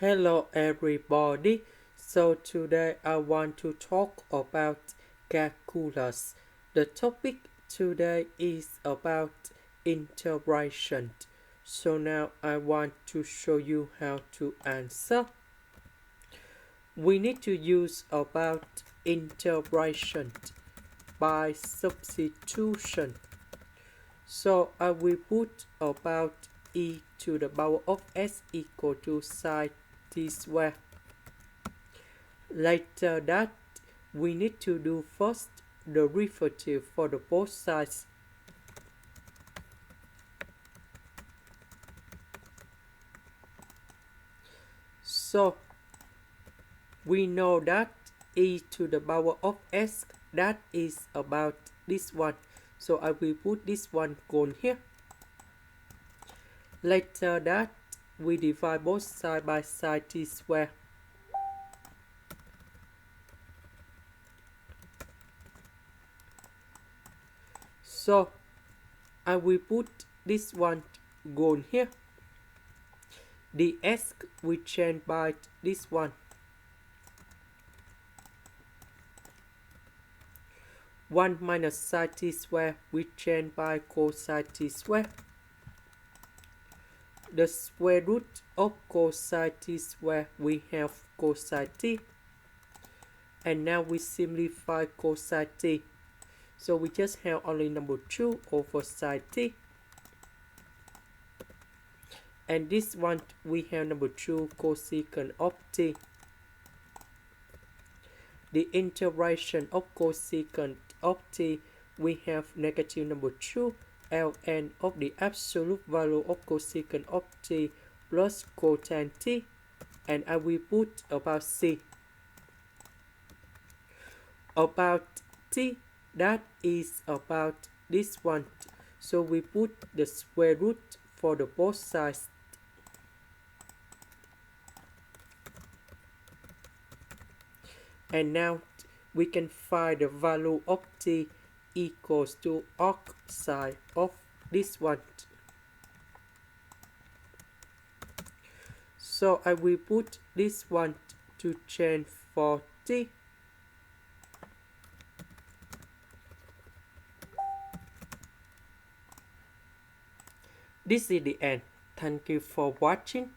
Hello everybody. So today I want to talk about calculus. The topic today is about integration. So now I want to show you how to answer. We need to use about integration by substitution. So I will put about e to the power of s equal to sine t square. Later that, we need to do first the derivative for the both sides. So we know that e to the power of s, that is about this one. So I will put this one gone here. Later that, we divide both sides by sine t square. So I will put this one gone here. The s we change by this one. 1 minus sine t square we change by cosine t square. The square root of cosine t square we have cosine t. And now we simplify cosine t. So we just have only number 2 over sine t. And this one we have number 2 cosecant of t. The integration of cosecant of t, we have negative number 2 ln of the absolute value of cosecant of t plus cotan t, and I will put about c. About t, that is about this one. So we put the square root for the both sides. And now we can find the value of t equals to arc sine of this one. So I will put this one to change for t. This is the end. Thank you for watching.